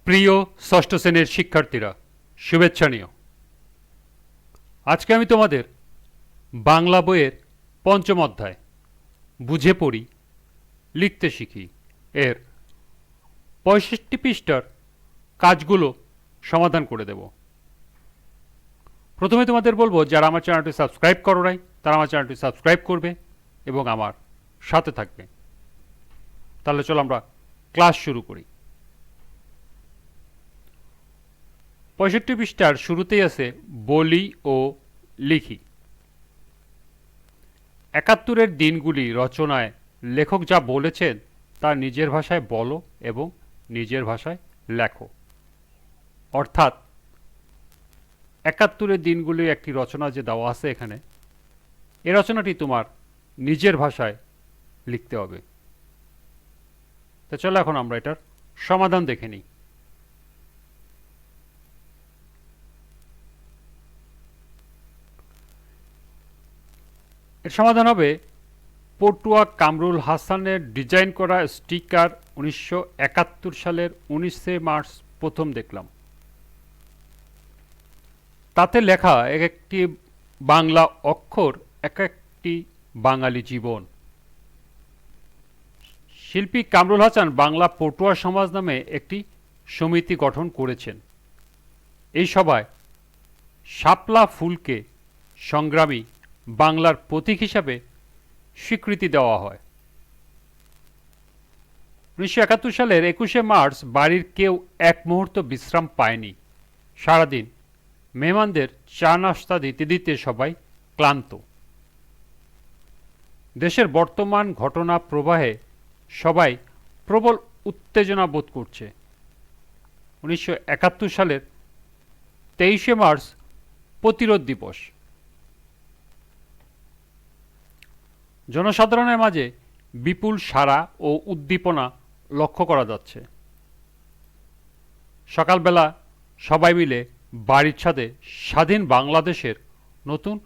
প্রিয় ষষ্ঠ শ্রেণীর শিক্ষার্থীরা, শুভেচ্ছা নিও। আজকে আমি তোমাদের বাংলা বইয়ের পঞ্চম অধ্যায় বুঝে পড়ি লিখতে শিখি এর ৬৫ পৃষ্ঠার কাজগুলো সমাধান করে দেব। প্রথমে তোমাদের বলবো, যারা আমার চ্যানেলটি সাবস্ক্রাইব করো নাই তারা আমার চ্যানেলটি সাবস্ক্রাইব করবে এবং আমার সাথে থাকবে। তাহলে চলো আমরা ক্লাস শুরু করি। ৬৫ পৃষ্ঠার শুরুতেই আছে বলি ও লিখি। ৭১-এর দিনগুলি রচনায় লেখক যা বলেছেন তা নিজের ভাষায় বলো এবং নিজের ভাষায় লেখো। অর্থাৎ ৭১-এর দিনগুলি একটি রচনা যে দেওয়া আছে এখানে, এই রচনাটি তোমার নিজের ভাষায় লিখতে হবে। তো চলো এখন আমরা এটার সমাধান দেখে নিই। এর সমাধান হবে পটুয়া কামরুল হাসানের ডিজাইন করা স্টিকার ১৯৭১ সালের ১৯শে মার্চ প্রথম দেখলাম। তাতে লেখা এক একটি বাংলা অক্ষর এক একটি বাঙালি জীবন। শিল্পী কামরুল হাসান বাংলা পটুয়া সমাজ নামে একটি সমিতি গঠন করেছেন। এই সভায় শাপলা ফুলকে সংগ্রামী বাংলার প্রতীক হিসাবে স্বীকৃতি দেওয়া হয়। ১৯৭১ সালের ২১শে মার্চ বাড়ির কেউ এক মুহূর্ত বিশ্রাম পায়নি। সারাদিন মেহমানদের চা নাস্তা দিতে দিতে সবাই ক্লান্ত। দেশের বর্তমান ঘটনা প্রবাহে সবাই প্রবল উত্তেজনা বোধ করছে। ১৯৭১ সালের ২৩শে মার্চ প্রতিরোধ দিবস। জনসাধারণের মাঝে বিপুল সাড়া ও উদ্দীপনা লক্ষ্য করা যাচ্ছে। সকালবেলা সবাই মিলে বাড়ির ছাদে স্বাধীন বাংলাদেশের নতুন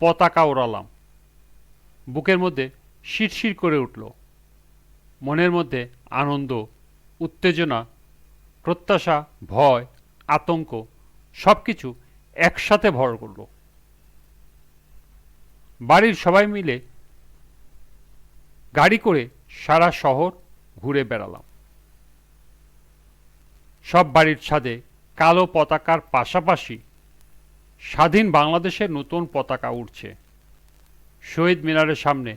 পতাকা ওড়ালাম। বুকের মধ্যে শিরশির করে উঠল। মনের মধ্যে আনন্দ, উত্তেজনা, প্রত্যাশা, ভয়, আতঙ্ক সব কিছু একসাথে ভর করল। বাড়ির সবাই মিলে গাড়ি করে সারা শহর ঘুরে বেড়ালাম। সব বাড়ির ছাদে কালো পতাকার পাশাপাশি স্বাধীন বাংলাদেশের নতুন পতাকা উড়ছে। শহীদ মিনারের সামনে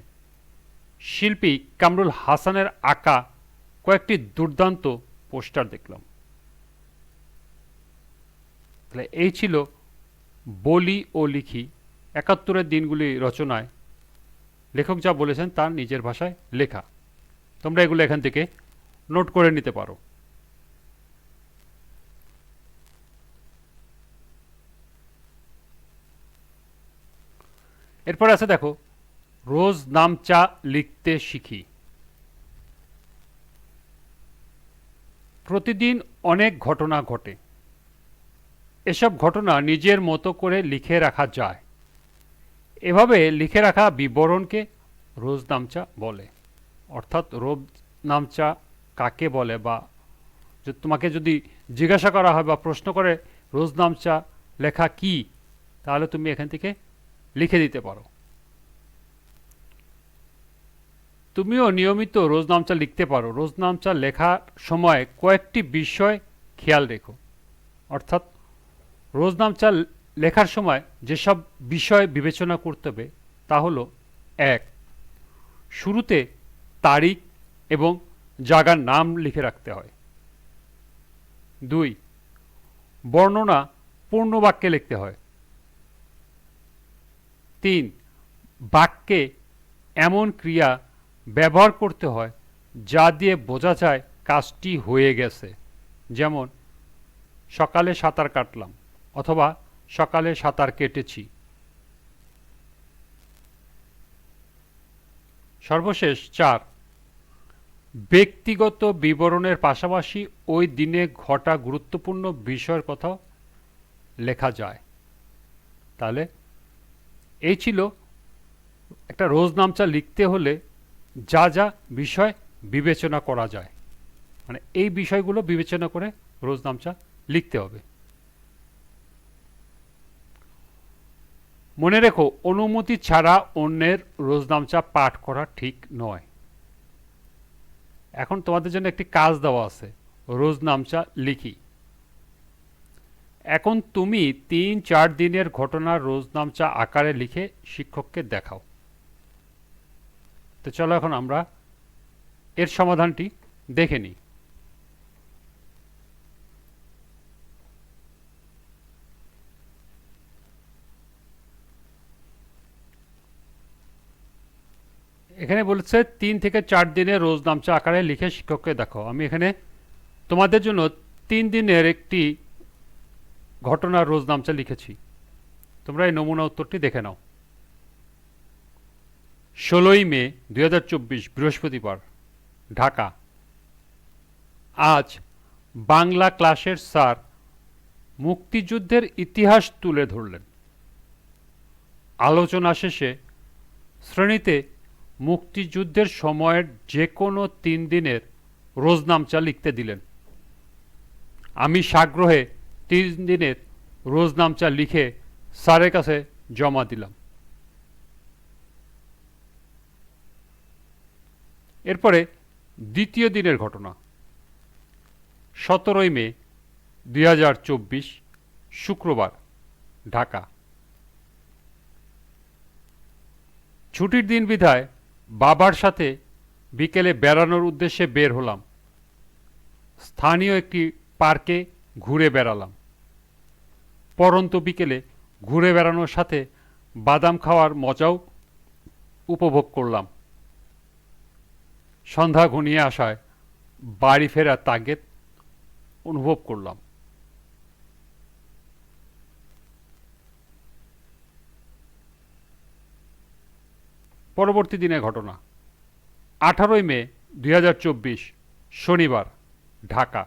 শিল্পী কামরুল হাসানের আঁকা কয়েকটি দুর্দান্ত পোস্টার দেখলাম। তাহলে এই ছিল বলি ও লিখি ৭১-এর দিনগুলি রচনায় লেখক যা বলেছেন তার নিজের ভাষায় লেখা। তোমরা এগুলো এখান থেকে নোট করে নিতে পারো। এরপর আছে দেখো, রোজ নামচা লিখতে শিখি। প্রতিদিন অনেক ঘটনা ঘটে। এসব ঘটনা নিজের মতো করে লিখে রাখা যায়। এভাবে লিখে রাখা বিবরণকে রোজ নামচা বলে। অর্থাৎ রোজ নামচা কাকে বলে, বা তোমাকে যদি জিজ্ঞাসা করা হয় বা প্রশ্ন করে রোজ নামচা লেখা কি, তাহলে তুমি এখান থেকে লিখে দিতে পারো। তুমিও নিয়মিত রোজ নামচা লিখতে পারো। রোজ নামচা লেখার সময় কয়েকটি বিষয় খেয়াল রেখো। অর্থাৎ রোজ নামচা লেখার সময় যেসব বিষয় বিবেচনা করতে হবে তা হলো: ১. শুরুতে তারিখ এবং জায়গার নাম লিখে রাখতে হয়। ২. বর্ণনা পূর্ণ বাক্যে লিখতে হয়। ৩. বাক্যে এমন ক্রিয়া ব্যবহার করতে হয় যা দিয়ে বোঝা যায় কাজটি হয়ে গেছে। যেমন সকালে সাঁতার কাটলাম অথবা সকালে সাঁতার কেটেছি। সর্বশেষ ৪. ব্যক্তিগত বিবরণের পাশাপাশি ওই দিনে ঘটা গুরুত্বপূর্ণ বিষয়ের কথাও লেখা যায়। তাহলে এই ছিল একটা রোজ নামচা লিখতে হলে যা যা বিষয় বিবেচনা করা যায়, মানে এই বিষয়গুলো বিবেচনা করে রোজনামচা লিখতে হবে। মনে রেখো, অনুমতি ছাড়া অন্যের রোজনামচা পাঠ করা ঠিক নয়। এখন তোমাদের জন্য একটি কাজ দেওয়া আছে, রোজনামচা লিখি। এখন তুমি ৩-৪ দিনের ঘটনার রোজনামচা আকারে লিখে শিক্ষককে দেখাও। তো চলো এখন আমরা এর সমাধানটি দেখে নিই। এখানে বলেছে ৩-৪ দিনের রোজনামচা আকারে লিখে শিক্ষককে দেখাও। আমি এখানে তোমাদের জন্য ৩ দিনের একটি ঘটনার রোজনামচা লিখেছি। তোমরা এই নমুনা উত্তরটি দেখে নাও। ১৬ই মে ২০২৪ বৃহস্পতিবার, ঢাকা। আজ বাংলা ক্লাসের স্যার মুক্তিযুদ্ধের ইতিহাস তুলে ধরলেন। আলোচনা শেষে শ্রেণীতে মুক্তিযুদ্ধের সময়ের যে কোনো ৩ দিনের রোজনামচা লিখতে দিলেন। আমি সাগ্রহে ৩ দিনের রোজনামচা লিখে স্যারের কাছে জমা দিলাম। এরপরে দ্বিতীয় দিনের ঘটনা, ১৭ই মে ২০২৪ শুক্রবার, ঢাকা। ছুটির দিন বিধায় বাবার সাথে বিকেলে বেড়ানোর উদ্দেশ্যে বের হলাম। স্থানীয় একটি পার্কে ঘুরে বেড়ালাম। পরন্ত বিকেলে ঘুরে বেড়ানোর সাথে বাদাম খাওয়ার মজাও উপভোগ করলাম। সন্ধ্যা ঘনিয়ে আসায় বাড়ি ফেরার তাগিদ অনুভব করলাম। পরবর্তী দিনের ঘটনা, ১৮ই মে ২০২৪ শনিবার, ঢাকা।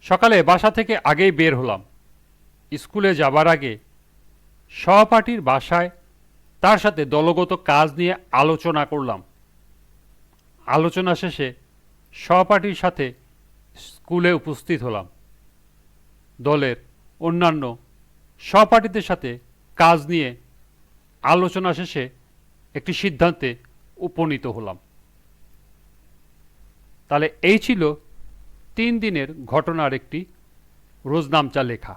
সকালে বাসা থেকে আগেই বের হলাম। স্কুলে যাবার আগে সহপাঠীর বাসায় তার সাথে দলগত কাজ নিয়ে আলোচনা করলাম। আলোচনা শেষে সহপাঠীর সাথে স্কুলে উপস্থিত হলাম। দলের অন্যান্য সহপাঠীদের সাথে কাজ নিয়ে আলোচনা শেষে একটি সিদ্ধান্তে উপনীত হলাম। তাহলে এই ছিল ৩ দিনের ঘটনার একটি রোজনামচা লেখা।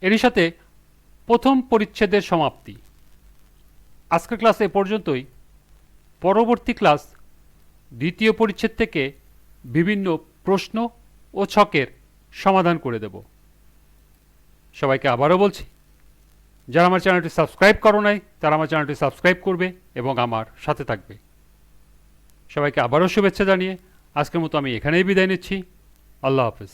এরই সাথে প্রথম পরিচ্ছেদের সমাপ্তি। আজকের ক্লাস এ পর্যন্তই। পরবর্তী ক্লাস দ্বিতীয় পরিচ্ছেদ থেকে বিভিন্ন প্রশ্ন ও ছকের সমাধান করে দেব। সবাইকে আবারও বলছি, যারা আমার চ্যানেলটি সাবস্ক্রাইব করো নাই তারা আমার চ্যানেলটি সাবস্ক্রাইব করবে এবং আমার সাথে থাকবে। সবাইকে আবারও শুভেচ্ছা জানিয়ে আজকের মতো আমি এখানেই বিদায় নিচ্ছি। আল্লাহ হাফেজ।